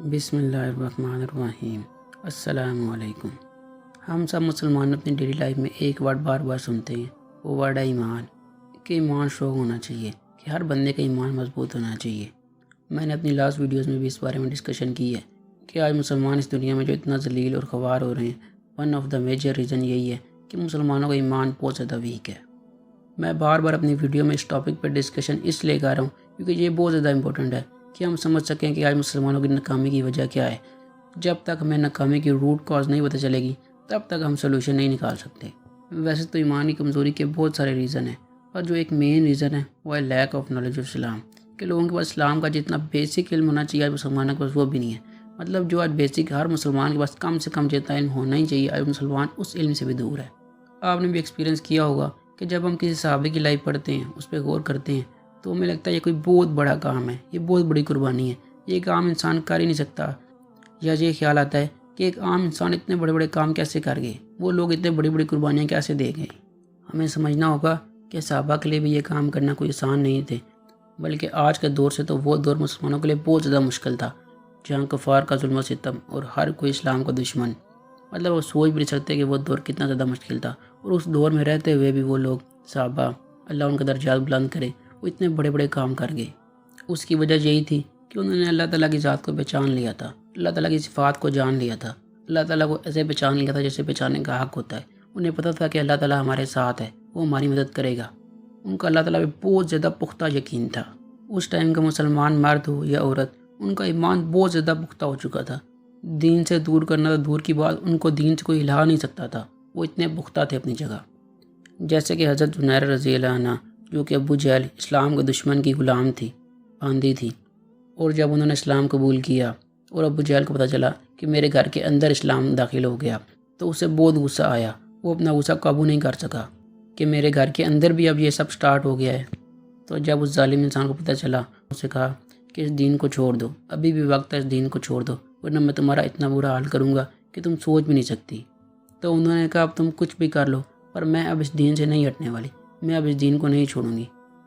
بسم اللہ الرحمن الرحیم۔ السلام علیکم۔ ہم سب مسلمان اپنی ڈیلی لائف میں ایک ورڈ بار بار سنتے ہیں، وہ ورڈ ہے ایمان۔ کہ ایمان اسٹرانگ ہونا چاہیے، کہ ہر بندے کا ایمان مضبوط ہونا چاہیے۔ میں نے اپنی لاسٹ ویڈیوز میں بھی اس بارے میں ڈسکشن کی ہے کہ آج مسلمان اس دنیا میں جو اتنا ذلیل اور خوار ہو رہے ہیں، one of the major reason یہی ہے کہ مسلمانوں کا ایمان بہت زیادہ ویک ہے۔ میں بار بار اپنی ویڈیو میں اس ٹاپک پر ڈسکشن اس لیے کر رہا ہوں کیونکہ یہ بہت زیادہ امپورٹنٹ ہے کہ ہم سمجھ سکیں کہ آج مسلمانوں کی ناکامی کی وجہ کیا ہے۔ جب تک ہمیں ناکامی کی روٹ کاز نہیں پتہ چلے گی تب تک ہم سولوشن نہیں نکال سکتے۔ ویسے تو ایمان کی کمزوری کے بہت سارے ریزن ہیں، پر جو ایک مین ریزن ہے وہ ہے لیک آف نالج آف اسلام، کہ لوگوں کے پاس اسلام کا جتنا بیسک علم ہونا چاہیے آج مسلمانوں کے پاس وہ بھی نہیں ہے۔ مطلب جو آج بیسک ہر مسلمان کے پاس کم سے کم جتنا علم ہونا ہی چاہیے، آج مسلمان اس علم سے بھی دور ہے۔ آپ نے بھی ایکسپیرینس کیا ہوگا کہ جب ہم کسی صحابی کی لائف پڑھتے ہیں، اس پہ غور کرتے ہیں، تو ہمیں لگتا ہے یہ کوئی بہت بڑا کام ہے، یہ بہت بڑی قربانی ہے، یہ کام انسان کر ہی نہیں سکتا۔ یا یہ خیال آتا ہے کہ ایک عام انسان اتنے بڑے بڑے کام کیسے کر گئے، وہ لوگ اتنے بڑی بڑی قربانیاں کیسے دے گئے۔ ہمیں سمجھنا ہوگا کہ صحابہ کے لیے بھی یہ کام کرنا کوئی آسان نہیں تھے، بلکہ آج کے دور سے تو وہ دور مسلمانوں کے لیے بہت زیادہ مشکل تھا، جہاں کفار کا ظلم و ستم اور ہر کوئی اسلام کا دشمن۔ مطلب وہ سوچ بھی نہیں سکتے کہ وہ دور کتنا زیادہ مشکل تھا، اور اس دور میں رہتے ہوئے بھی وہ لوگ صحابہ، اللہ ان کا درجات بلند کرے، وہ اتنے بڑے بڑے کام کر گئے۔ اس کی وجہ یہی تھی کہ انہوں نے اللہ تعالیٰ کی ذات کو پہچان لیا تھا، اللہ تعالیٰ کی صفات کو جان لیا تھا، اللہ تعالیٰ کو ایسے پہچان لیا تھا جیسے پہچاننے کا حق ہوتا ہے۔ انہیں پتہ تھا کہ اللہ تعالیٰ ہمارے ساتھ ہے، وہ ہماری مدد کرے گا۔ ان کا اللہ تعالیٰ پہ بہت زیادہ پختہ یقین تھا۔ اس ٹائم کا مسلمان مرد ہو یا عورت، ان کا ایمان بہت زیادہ پختہ ہو چکا تھا۔ دین سے دور کرنا تو دور کی بات، ان کو دین سے کوئی ہلا نہیں سکتا تھا، وہ اتنے پختہ تھے اپنی جگہ۔ جیسے کہ حضرت زنیرہ رضی اللہ عنہ، جو کہ ابو جہل اسلام کے دشمن کی غلام تھی، باندھی تھی، اور جب انہوں نے اسلام قبول کیا اور ابو جہل کو پتہ چلا کہ میرے گھر کے اندر اسلام داخل ہو گیا، تو اسے بہت غصہ آیا۔ وہ اپنا غصہ قابو نہیں کر سکا کہ میرے گھر کے اندر بھی اب یہ سب سٹارٹ ہو گیا ہے۔ تو جب اس ظالم انسان کو پتہ چلا، اسے کہا کہ اس دین کو چھوڑ دو، ابھی بھی وقت ہے، اس دین کو چھوڑ دو، ورنہ میں تمہارا اتنا برا حال کروں گا کہ تم سوچ بھی نہیں سکتی۔ تو انہوں نے کہا اب تم کچھ بھی کر لو، پر میں اب اس دین سے نہیں ہٹنے والی، میں اب اس دین کو نہیں چھوڑوں گی۔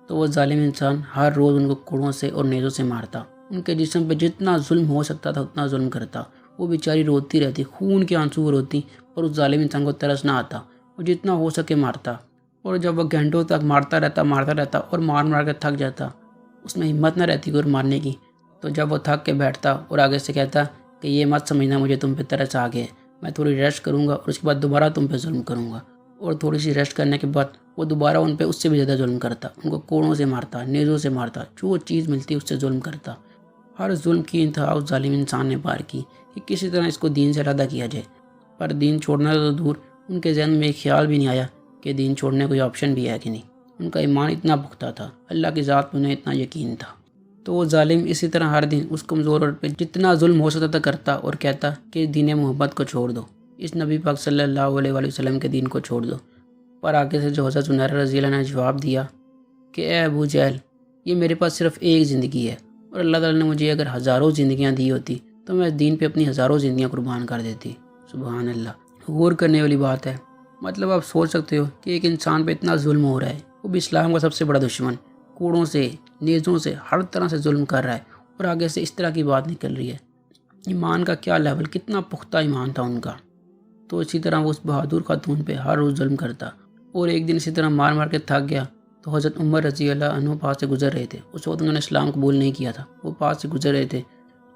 تو وہ ظالم انسان ہر روز ان کو کوڑوں سے اور نیزوں سے مارتا، ان کے جسم پہ جتنا ظلم ہو سکتا تھا اتنا ظلم کرتا۔ وہ بیچاری روتی رہتی، خون کے آنسو روتی، اور اس ظالم انسان کو ترس نہ آتا، وہ جتنا ہو سکے مارتا۔ اور جب وہ گھنٹوں تک مارتا رہتا اور مار کے تھک جاتا، اس میں ہمت نہ رہتی کوئی مارنے کی، تو جب وہ تھک کے بیٹھتا اور آگے سے کہتا کہ یہ مت سمجھنا مجھے تم پہ ترس آ گیا، میں تھوڑی ریسٹ کروں گا اور اس کے بعد دوبارہ تم پہ ظلم کروں گا۔ اور تھوڑی سی ریسٹ کرنے کے بعد وہ دوبارہ ان پہ اس سے بھی زیادہ ظلم کرتا، ان کو کوڑوں سے مارتا، نیزوں سے مارتا، جو چیز ملتی اس سے ظلم کرتا۔ ہر ظلم کی انتہا اس ظالم انسان نے پار کی کہ کسی طرح اس کو دین سے علیحدہ کیا جائے، پر دین چھوڑنا تو دور، ان کے ذہن میں ایک خیال بھی نہیں آیا کہ دین چھوڑنے کوئی آپشن بھی ہے کہ نہیں۔ ان کا ایمان اتنا پختہ تھا، اللہ کی ذات پہ انہیں اتنا یقین تھا۔ تو وہ ظالم اسی طرح ہر دن اس کمزور عورت پہ جتنا ظلم ہو سکتا تھا کرتا، اور کہتا کہ دین محبت کو چھوڑ دو، اس نبی پاک صلی اللہ علیہ وسلم کے دین کو چھوڑ دو۔ پر آگے سے جو حضرت زنیرہ رضی اللہ عنہ نے جواب دیا کہ اے ابو جہل، یہ میرے پاس صرف ایک زندگی ہے، اور اللہ تعالیٰ نے مجھے اگر ہزاروں زندگیاں دی ہوتی تو میں اس دین پہ اپنی ہزاروں زندگیاں قربان کر دیتی۔ سبحان اللہ، غور کرنے والی بات ہے۔ مطلب آپ سوچ سکتے ہو کہ ایک انسان پہ اتنا ظلم ہو رہا ہے، وہ بھی اسلام کا سب سے بڑا دشمن، کوڑوں سے، نیزوں سے، ہر طرح سے ظلم کر رہا ہے، اور آگے سے اس طرح کی بات نکل رہی ہے۔ ایمان کا کیا لیول، کتنا پختہ ایمان تھا ان کا۔ تو اسی طرح وہ اس بہادر خاتون پہ ہر روز ظلم کرتا، اور ایک دن اسی طرح مار کے تھک گیا تو حضرت عمر رضی اللہ عنہ پاس سے گزر رہے تھے۔ اس وقت انہوں نے اسلام قبول نہیں کیا تھا، وہ پاس سے گزر رہے تھے۔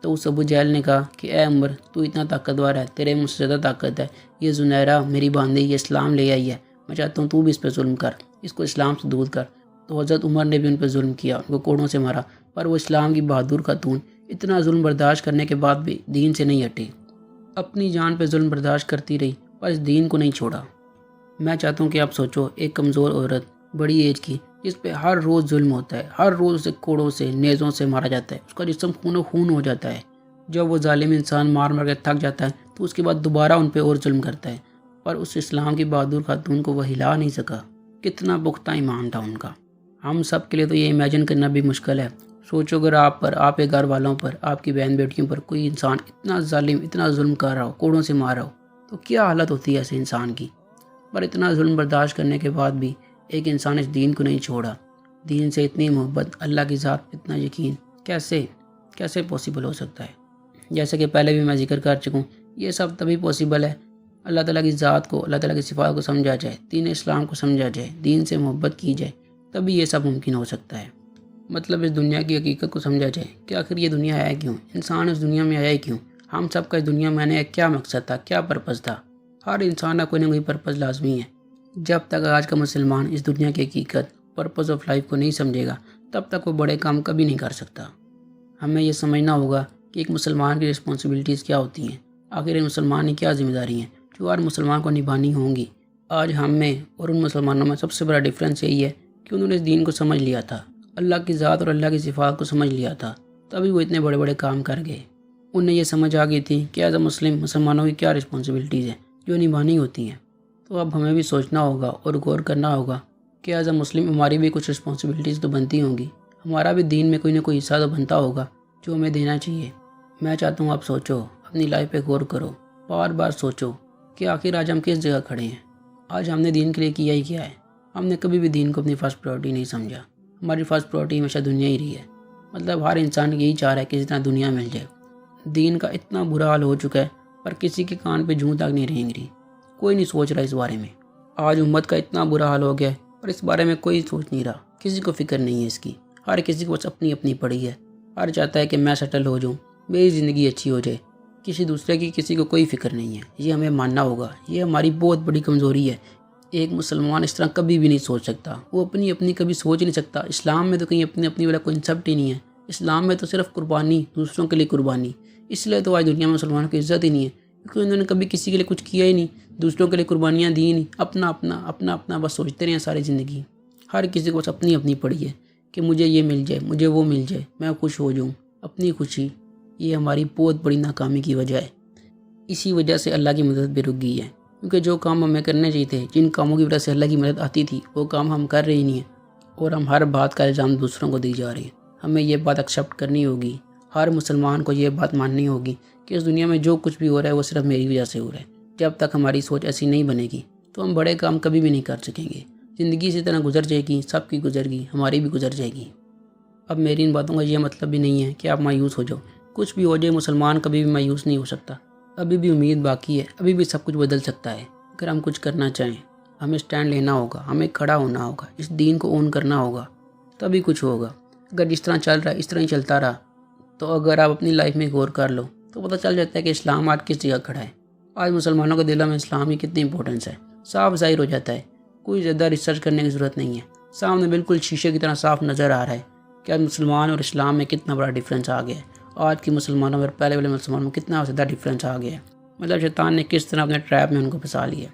تو اس ابو جہل نے کہا کہ اے عمر، تو اتنا طاقتور ہے، تیرے مجھ سے زیادہ طاقت ہے، یہ زنیرہ میری باندھی، یہ اسلام لے آئی ہے، میں چاہتا ہوں تو بھی اس پہ ظلم کر، اس کو اسلام سے دور کر۔ تو حضرت عمر نے بھی ان پہ ظلم کیا، ان کو کوڑوں سے مارا، پر وہ اسلام کی بہادر خاتون اتنا ظلم برداشت کرنے کے بعد بھی دین سے نہیں ہٹی، اپنی جان پہ ظلم برداشت کرتی رہی، پر اس دین کو نہیں چھوڑا۔ میں چاہتا ہوں کہ آپ سوچو، ایک کمزور عورت بڑی ایج کی، جس پہ ہر روز ظلم ہوتا ہے، ہر روز اسے کوڑوں سے، نیزوں سے مارا جاتا ہے، اس کا جسم خون ہو جاتا ہے۔ جب وہ ظالم انسان مار کے تھک جاتا ہے تو اس کے بعد دوبارہ ان پہ اور ظلم کرتا ہے، پر اس اسلام کی بہادر خاتون کو وہ ہلا نہیں سکا۔ کتنا پختہ ایمان تھا ان کا۔ ہم سب کے لیے تو یہ امیجن کرنا بھی مشکل ہے۔ سوچو اگر آپ پر، آپ کے گھر والوں پر، آپ کی بہن بیٹیوں پر کوئی انسان اتنا ظالم، اتنا ظلم کر رہا ہو، کوڑوں سے مار رہا ہو، تو کیا حالت ہوتی ہے ایسے انسان کی۔ پر اتنا ظلم برداشت کرنے کے بعد بھی ایک انسان اس دین کو نہیں چھوڑا۔ دین سے اتنی محبت، اللہ کی ذات پہ اتنا یقین، کیسے پاسبل ہو سکتا ہے۔ جیسے کہ پہلے بھی میں ذکر کر چکا ہوں، یہ سب تبھی پاسبل ہے اللہ تعالیٰ کی ذات کو، اللہ تعالیٰ کی صفات کو سمجھا جائے، دین اسلام کو سمجھا جائے، دین سے محبت کی جائے، تبھی یہ سب ممکن ہو سکتا ہے۔ مطلب اس دنیا کی حقیقت کو سمجھا جائے کہ آخر یہ دنیا ہے کیوں، انسان اس دنیا میں آیا ہے کیوں، ہم سب کا اس دنیا میں آنے کا کیا مقصد تھا، کیا پرپس تھا۔ ہر انسان کا کوئی نہ کوئی پرپس لازمی ہے۔ جب تک آج کا مسلمان اس دنیا کی حقیقت، پرپس آف لائف کو نہیں سمجھے گا، تب تک وہ بڑے کام کبھی نہیں کر سکتا۔ ہمیں یہ سمجھنا ہوگا کہ ایک مسلمان کی رسپانسبلٹیز کیا ہوتی ہیں، آخر ایک مسلمان کی کیا ذمہ داری ہیں جو ہر مسلمان کو نبھانی ہوں گی۔ آج ہم میں اور ان مسلمانوں میں سب سے بڑا ڈفرینس یہی ہے کہ انہوں نے اس دین کو سمجھ لیا تھا، اللہ کی ذات اور اللہ کی صفات کو سمجھ لیا تھا، تبھی وہ اتنے بڑے بڑے کام کر گئے۔ انہیں یہ سمجھ آ گئی تھی کہ ایز اے مسلم مسلمانوں کی کیا رسپانسبلٹیز ہیں جو نبھانی ہوتی ہیں۔ تو اب ہمیں بھی سوچنا ہوگا اور غور کرنا ہوگا کہ ایز اے مسلم ہماری بھی کچھ رسپانسبلٹیز تو بنتی ہوں گی، ہمارا بھی دین میں کوئی نہ کوئی حصہ تو بنتا ہوگا جو ہمیں دینا چاہیے۔ میں چاہتا ہوں آپ سوچو، اپنی لائف پہ غور کرو، بار بار سوچو کہ آخر آج ہم کس جگہ کھڑے ہیں، آج ہم نے دین کے لیے کیا ہی کیا ہے۔ ہم نے کبھی بھی دین کو اپنی فرسٹ پرائورٹی نہیں سمجھا، ہماری فرسٹ پرائورٹی ہمیشہ دنیا ہی رہی ہے۔ مطلب ہر انسان یہی چاہ رہا ہے کہ جتنا دنیا مل جائے۔ دین کا اتنا برا حال ہو چکا ہے پر کسی کے کان پہ جوں تک نہیں رہیں گی، کوئی نہیں سوچ رہا اس بارے میں۔ آج امت کا اتنا برا حال ہو گیا ہے پر اس بارے میں کوئی سوچ نہیں رہا، کسی کو فکر نہیں ہے اس کی۔ ہر کسی کو بس اپنی اپنی پڑی ہے، ہر چاہتا ہے کہ میں سیٹل ہو جاؤں، میری زندگی اچھی ہو جائے، کسی دوسرے کی کسی کو کوئی فکر نہیں ہے۔ یہ ہمیں ماننا ہوگا، یہ ہماری بہت بڑی کمزوری ہے۔ ایک مسلمان اس طرح کبھی بھی نہیں سوچ سکتا، وہ اپنی اپنی کبھی سوچ نہیں سکتا۔ اسلام میں تو کہیں اپنی اپنی والا کنسیپٹ ہی نہیں ہے، اسلام میں تو صرف قربانی، دوسروں کے لیے قربانی۔ اس لیے تو آج دنیا میں مسلمانوں کی عزت ہی نہیں ہے، کیونکہ انہوں نے کبھی کسی کے لیے کچھ کیا ہی نہیں، دوسروں کے لیے قربانیاں دی نہیں، اپنا اپنا اپنا اپنا بس سوچتے رہے ہیں ساری زندگی۔ ہر کسی کو بس اپنی اپنی پڑی ہے کہ مجھے یہ مل جائے، مجھے وہ مل جائے، میں خوش ہو جاؤں، اپنی خوشی۔ یہ ہماری بہت بڑی ناکامی کی وجہ ہے۔ اسی وجہ سے اللہ کی مدد بھی رک گئی ہے، کیونکہ جو کام ہمیں کرنے چاہیے تھے، جن کاموں کی وجہ سے اللہ کی مدد آتی تھی، وہ کام ہم کر رہے ہی نہیں ہیں، اور ہم ہر بات کا الزام دوسروں کو دی جا رہے ہیں۔ ہمیں یہ بات ایکسیپٹ کرنی ہوگی، ہر مسلمان کو یہ بات ماننی ہوگی کہ اس دنیا میں جو کچھ بھی ہو رہا ہے وہ صرف میری وجہ سے ہو رہا ہے۔ جب تک ہماری سوچ ایسی نہیں بنے گی تو ہم بڑے کام کبھی بھی نہیں کر سکیں گے۔ زندگی اسی طرح گزر جائے گی، سب کی گزر گی، ہماری بھی گزر جائے گی۔ اب میری ان باتوں کا یہ مطلب بھی نہیں ہے کہ آپ مایوس ہو جاؤ، کچھ بھی ہو جائے مسلمان کبھی بھی مایوس نہیں ہو سکتا۔ ابھی بھی امید باقی ہے، ابھی بھی سب کچھ بدل سکتا ہے اگر ہم کچھ کرنا چاہیں۔ ہمیں سٹینڈ لینا ہوگا، ہمیں کھڑا ہونا ہوگا، اس دین کو اون کرنا ہوگا، تبھی کچھ ہوگا۔ اگر جس طرح چل رہا ہے اس طرح ہی چلتا رہا تو اگر آپ اپنی لائف میں غور کر لو تو پتہ چل جاتا ہے کہ اسلام آج کس جگہ کھڑا ہے۔ آج مسلمانوں کے دلوں میں اسلام کی کتنی امپورٹنس ہے، صاف ظاہر ہو جاتا ہے، کوئی زیادہ ریسرچ کرنے کی ضرورت نہیں ہے۔ سامنے بالکل شیشے کی طرح صاف نظر آ رہا ہے کہ آج مسلمان اور اسلام میں کتنا بڑا ڈفرینس آ گیا ہے۔ آج کے مسلمانوں اور پہلے والے مسلمانوں میں کتنا زیادہ ڈفرینس آ گیا ہے۔ مطلب شیطان نے کس طرح اپنے ٹریپ میں ان کو پھنسا لیا۔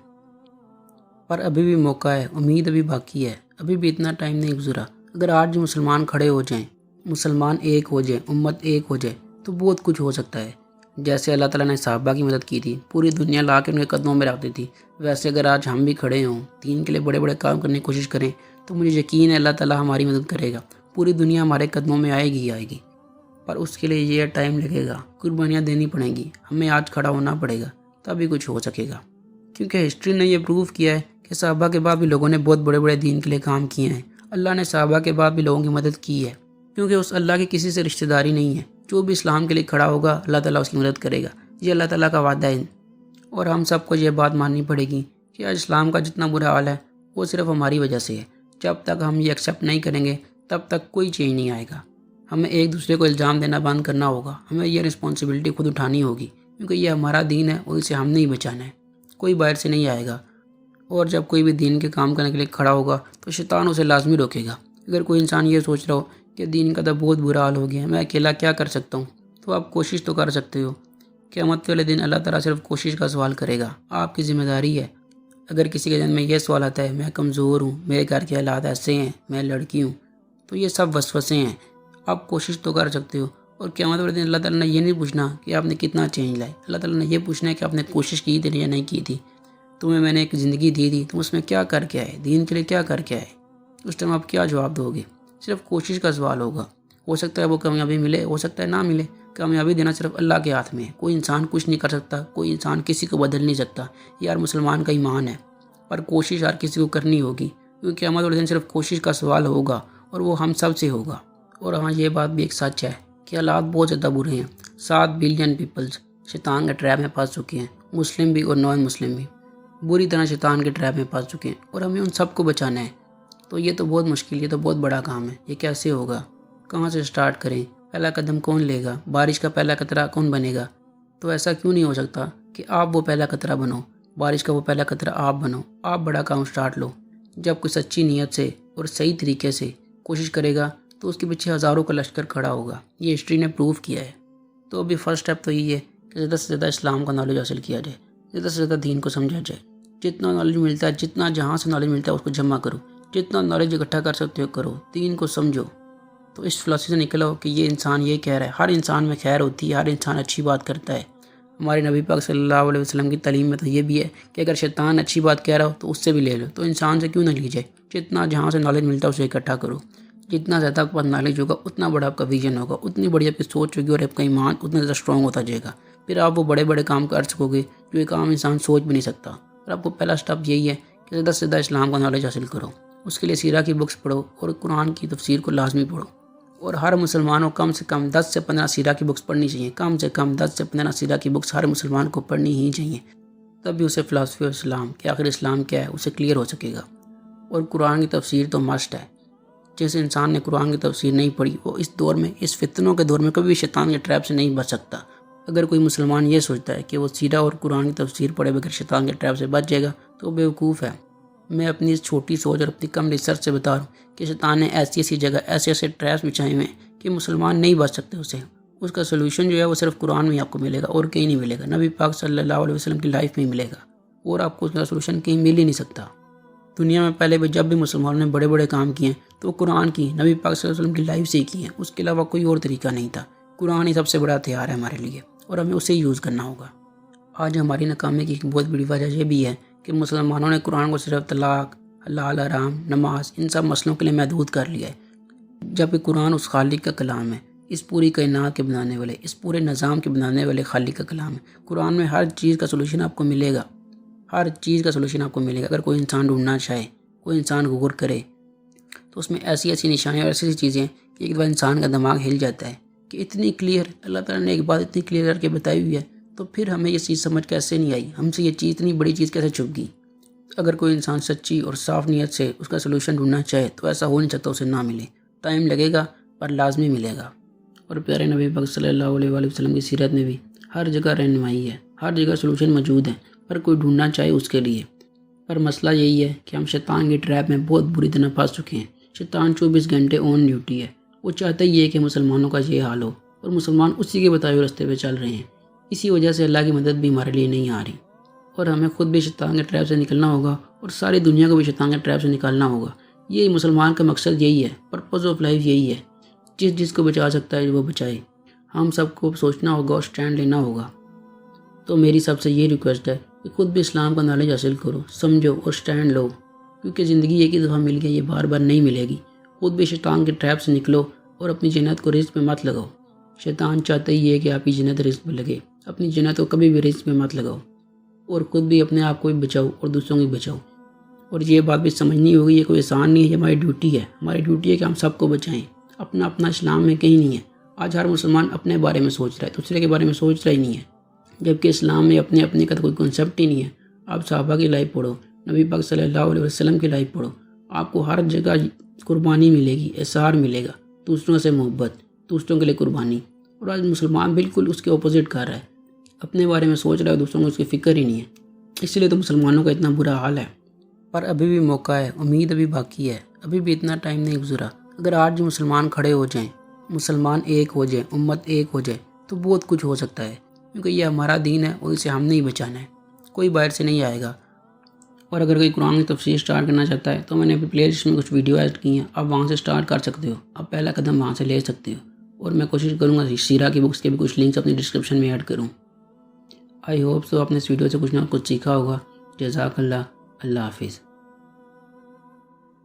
پر ابھی بھی موقع ہے، امید ابھی باقی ہے، ابھی بھی اتنا ٹائم نہیں گزرا۔ اگر آج مسلمان کھڑے ہو جائیں، مسلمان ایک ہو جائیں، امت ایک ہو جائے تو بہت کچھ ہو سکتا ہے۔ جیسے اللہ تعالیٰ نے صحابہ کی مدد کی تھی، پوری دنیا لا کے ان کے قدموں میں رکھتی تھی، ویسے اگر آج ہم بھی کھڑے ہوں، دین کے لیے بڑے بڑے کام کرنے کی کوشش کریں تو مجھے یقین ہے اللہ تعالیٰ ہماری مدد کرے گا، پوری دنیا ہمارے قدموں میں آئے گی ہی آئے گی۔ پر اس کے لیے یہ ٹائم لگے گا، قربانیاں دینی پڑیں گی، ہمیں آج کھڑا ہونا پڑے گا، تبھی کچھ ہو سکے گا۔ کیونکہ ہسٹری نے یہ پروف کیا ہے کہ صحابہ کے بعد بھی لوگوں نے بہت بڑے بڑے دین کے لیے کام کیے ہیں۔ اللہ نے صحابہ کے بعد بھی لوگوں کی مدد کی ہے، کیونکہ اس اللہ کی کسی سے رشتہ داری نہیں ہے۔ جو بھی اسلام کے لیے کھڑا ہوگا اللہ تعالیٰ اس کی مدد کرے گا، یہ اللہ تعالیٰ کا وعدہ ہے۔ اور ہم سب کو یہ بات ماننی پڑے گی کہ آج اسلام کا جتنا برا حال ہے وہ صرف ہماری وجہ سے ہے۔ جب تک ہم یہ ایکسیپٹ نہیں کریں گے تب تک کوئی چینج نہیں آئے گا۔ ہمیں ایک دوسرے کو الزام دینا بند کرنا ہوگا، ہمیں یہ رسپانسبلٹی خود اٹھانی ہوگی، کیونکہ یہ ہمارا دین ہے اور اسے ہم نے ہی بچانا ہے، کوئی باہر سے نہیں آئے گا۔ اور جب کوئی بھی دین کے کام کرنے کے لیے کھڑا ہوگا تو شیطان اسے لازمی روکے گا۔ اگر کوئی انسان یہ سوچ رہا ہو کہ دین کا تو بہت برا حال ہو گیا، میں اکیلا کیا کر سکتا ہوں، تو آپ کوشش تو کر سکتے ہو۔ قیامت والے دن اللہ تعالیٰ صرف کوشش کا سوال کرے گا، آپ کی ذمہ داری ہے۔ اگر کسی کے ذہن میں یہ سوال آتا ہے میں کمزور ہوں، میرے گھر کے حالات ایسے ہیں، میں لڑکی ہوں، تو یہ سب وسوسے ہیں، آپ کوشش تو کر سکتے ہو۔ اور قیامت والے دن اللہ تعالیٰ نے یہ نہیں پوچھنا کہ آپ نے کتنا چینج لائے، اللہ تعالیٰ نے یہ پوچھنا ہے کہ آپ نے کوشش کی تھی یا نہیں کی تھی۔ تمہیں میں نے ایک زندگی دی تھی، تم اس میں کیا کر کے آئے، دین کے لیے کیا کر کے آئے، اس ٹائم آپ کیا جواب دو گے؟ صرف کوشش کا سوال ہوگا۔ ہو سکتا ہے وہ کامیابی ملے، ہو سکتا ہے نہ ملے، کامیابی دینا صرف اللہ کے ہاتھ میں ہے۔ کوئی انسان کچھ نہیں کر سکتا، کوئی انسان کسی کو بدل نہیں سکتا، یہ ہر مسلمان کا ایمان ہے۔ پر کوشش ہر کسی کو کرنی ہوگی، کیونکہ قیامت والے دن صرف کوشش کا سوال ہوگا اور وہ ہم سب سے ہوگا۔ اور ہاں یہ بات بھی ایک سچ ہے کہ حالات بہت زیادہ برے ہیں، 7 بلین پیپلز شیطان کے ٹریپ میں پھنس چکے ہیں، مسلم بھی اور نان مسلم بھی بری طرح شیطان کے ٹریپ میں پھنس چکے ہیں، اور ہمیں ان سب کو بچانا ہے۔ تو یہ تو بہت مشکل، یہ تو بہت بڑا کام ہے۔ یہ کیسے ہوگا؟ کہاں سے سٹارٹ کریں؟ پہلا قدم کون لے گا؟ بارش کا پہلا قطرہ کون بنے گا؟ تو ایسا کیوں نہیں ہو سکتا کہ آپ وہ پہلا قطرہ بنو، بارش کا وہ پہلا قطرہ آپ بنو، آپ بڑا کام سٹارٹ لو۔ جب کوئی سچی نیت سے اور صحیح طریقے سے کوشش کرے گا تو اس کے پیچھے ہزاروں کا لشکر کھڑا ہوگا، یہ ہسٹری نے پروف کیا ہے۔ تو ابھی فرسٹ اسٹیپ تو یہی ہے کہ زیادہ سے زیادہ اسلام کا نالج حاصل کیا جائے، زیادہ سے زیادہ دین کو سمجھا جائے۔ جتنا نالج ملتا ہے، جتنا جہاں سے نالج ملتا ہے اس کو جمع کرو، جتنا نالج اکٹھا کر سکتے ہو کرو، دین کو سمجھو۔ تو اس فلسفے سے نکلو کہ یہ انسان یہ کہہ رہا ہے، ہر انسان میں خیر ہوتی ہے، ہر انسان اچھی بات کرتا ہے۔ ہمارے نبی پاک صلی اللہ علیہ وسلم کی تعلیم میں تو یہ بھی ہے کہ اگر شیطان اچھی بات کہہ رہا ہو تو اس سے بھی لے لو، تو انسان سے کیوں نہ لی جائے؟ جتنا جہاں سے نالج ملتا ہے اسے اکٹھا کرو۔ جتنا زیادہ آپ کا نالج ہوگا اتنا بڑا آپ کا ویژن ہوگا، اتنی بڑی آپ کی سوچ ہوگی، اور آپ کا ایمان اتنا زیادہ اسٹرانگ ہوتا جائے گا۔ پھر آپ وہ بڑے بڑے کام کر سکو گے جو ایک عام انسان سوچ بھی نہیں سکتا۔ اور آپ کو پہلا اسٹیپ یہی ہے کہ زیادہ سے زیادہ اسلام کا نالج حاصل کرو۔ اس کے لیے سیرہ کی بکس پڑھو اور قرآن کی تفسیر کو لازمی پڑھو۔ اور ہر مسلمان کو کم سے کم 10 سے 15 سیرہ کی بکس پڑھنی چاہیے، کم سے کم 10 سے 15 سیرہ کی بکس ہر مسلمان کو پڑھنی ہی چاہیے، تبھی اسے فلسفی اسلام کہ آخر اسلام کیا ہے اسے کلیئر ہو سکے گا۔ اور قرآن کی تفسیر تو مسٹ ہے۔ جس انسان نے قرآن کی تفسیر نہیں پڑھی وہ اس دور میں، اس فتنوں کے دور میں کبھی بھی شیطان کے ٹریپ سے نہیں بچ سکتا۔ اگر کوئی مسلمان یہ سوچتا ہے کہ وہ سیرہ اور قرآن کی تفسیر پڑھے بغیر شیطان کے ٹریپ سے بچ جائے گا تو وہ بیوقوف ہے۔ میں اپنی اس چھوٹی سوچ اور اپنی کم ریسرچ سے بتا رہا ہوں کہ شیطان نے ایسی جگہ ایسے ٹریپس بچھائے ہوئے ہیں کہ مسلمان نہیں بچ سکتے اسے۔ اس کا سلوشن جو ہے وہ صرف قرآن میں آپ کو ملے گا اور کہیں نہیں ملے گا، نبی پاک صلی اللہ علیہ وسلم کی لائف میں ہی ملے گا، اور آپ کو اس کا سلوشن کہیں مل ہی نہیں سکتا۔ دنیا میں پہلے بھی جب بھی مسلمانوں نے بڑے بڑے کام کیے ہیں تو وہ قرآن کی، نبی پاک صلی اللہ علیہ وسلم کی لائف سے ہی کیے ہیں، اس کے علاوہ کوئی اور طریقہ نہیں تھا۔ قرآن ہی سب سے بڑا ہتھیار ہے ہمارے لیے اور ہمیں اسے یوز کرنا ہوگا۔ آج ہماری ناکامی کی ایک بہت بڑی وجہ یہ بھی ہے کہ مسلمانوں نے قرآن کو صرف طلاق، حلال حرام، نماز، ان سب مسئلوں کے لیے محدود کر لیا ہے، جبکہ قرآن اس خالق کا کلام ہے، اس پوری کائنات کے بنانے والے، اس پورے نظام کے بنانے والے خالق کا کلام ہے۔ قرآن میں ہر چیز کا سلوشن آپ کو ملے گا، ہر چیز کا سلوشن آپ کو ملے گا۔ اگر کوئی انسان ڈھونڈنا چاہے، کوئی انسان غور کرے تو اس میں ایسی نشانیاں اور ایسی چیزیں کہ ایک بار انسان کا دماغ ہل جاتا ہے کہ اتنی کلیئر اللہ تعالیٰ نے ایک بات اتنی کلیئر کر کے بتائی ہوئی ہے، تو پھر ہمیں یہ چیز سمجھ کیسے نہیں آئی، ہم سے یہ چیز اتنی بڑی چیز کیسے چھپ گئی۔ اگر کوئی انسان سچی اور صاف نیت سے اس کا سلوشن ڈھونڈنا چاہے تو ایسا ہو نہیں سکتا اسے نہ ملے، ٹائم لگے گا پر لازمی ملے گا۔ اور پیارے نبی پاک صلی اللہ علیہ وسلم کی سیرت میں بھی ہر جگہ رہنمائی ہے، ہر جگہ سلوشن موجود ہے، پر کوئی ڈھونڈنا چاہے اس کے لیے۔ پر مسئلہ یہی ہے کہ ہم شیطان کی ٹریپ میں بہت بری طرح پھنس چکے ہیں۔ شیطان 24 گھنٹے آن ڈیوٹی ہے، وہ چاہتا ہی ہے کہ مسلمانوں کا یہ حال ہو، اور مسلمان اسی کے بتائے ہوئے راستے پہ چل رہے ہیں۔ اسی وجہ سے اللہ کی مدد بھی ہمارے لیے نہیں آ رہی، اور ہمیں خود بھی شیطان کے ٹریپ سے نکلنا ہوگا اور ساری دنیا کو بھی شیطان کے ٹریپ سے نکالنا ہوگا۔ یہی مسلمان کا مقصد یہی ہے، پرپز آف لائف یہی ہے۔ جس کو بچا سکتا ہے وہ بچائے، ہم سب کو سوچنا ہوگا اور سٹینڈ لینا ہوگا۔ تو میری سب سے یہ ریکویسٹ ہے کہ خود بھی اسلام کا نالج حاصل کرو، سمجھو اور سٹینڈ لو، کیونکہ زندگی ایک ہی دفعہ مل گئی، یہ بار بار نہیں ملے گی۔ خود بھی شیطان کے ٹریپ سے نکلو اور اپنی جنت کو رزق میں مت لگاؤ۔ شیطان چاہتا ہی ہے کہ آپ کی جنت رزق میں لگے، اپنی جنت کو کبھی بھی رزق میں مت لگاؤ، اور خود بھی اپنے آپ کو بھی بچاؤ اور دوسروں کو بھی بچاؤ۔ اور یہ بات بھی سمجھنی ہوگی، یہ کوئی آسان نہیں ہے، یہ ہماری ڈیوٹی ہے، ہماری ڈیوٹی ہے کہ ہم سب کو بچائیں۔ اپنا اسلام میں کہیں نہیں ہے۔ آج ہر مسلمان اپنے بارے میں سوچ رہا ہے، دوسرے کے بارے میں سوچ رہا ہی نہیں ہے، جبکہ اسلام میں اپنے کا کوئی کنسیپٹ ہی نہیں ہے۔ آپ صحابہ کی لائف پڑھو، نبی پاک صلی اللہ علیہ وسلم کی لائف پڑھو، آپ کو ہر جگہ قربانی ملے گی، احسار ملے گا، دوسروں سے محبت، دوسروں کے لیے قربانی۔ اور آج مسلمان بالکل اس کے اپوزٹ کر رہا ہے، اپنے بارے میں سوچ رہا ہے، دوسروں کو اس کی فکر ہی نہیں ہے۔ اس لیے تو مسلمانوں کا اتنا برا حال ہے۔ پر ابھی بھی موقع ہے، امید ابھی باقی ہے، ابھی بھی اتنا ٹائم نہیں گزرا۔ اگر آج مسلمان کھڑے ہو جائیں، مسلمان ایک ہو جائیں، امت ایک ہو جائے تو بہت کچھ ہو سکتا ہے، کیونکہ یہ ہمارا دین ہے اور اسے ہم نے ہی بچانا ہے، کوئی باہر سے نہیں آئے گا۔ اور اگر کوئی قرآن کی تفسیر سٹارٹ کرنا چاہتا ہے تو میں نے اپنی پلے لسٹ میں کچھ ویڈیو ایڈ کی ہیں، آپ وہاں سے سٹارٹ کر سکتے ہو، آپ پہلا قدم وہاں سے لے سکتے ہو۔ اور میں کوشش کروں گا سیرہ کی بکس کے بھی کچھ لنکس اپنی ڈسکرپشن میں ایڈ کروں۔ آئی ہوپ سو آپ نے اس ویڈیو سے کچھ نہ کچھ سیکھا ہوگا۔ جزاک اللہ، اللہ حافظ۔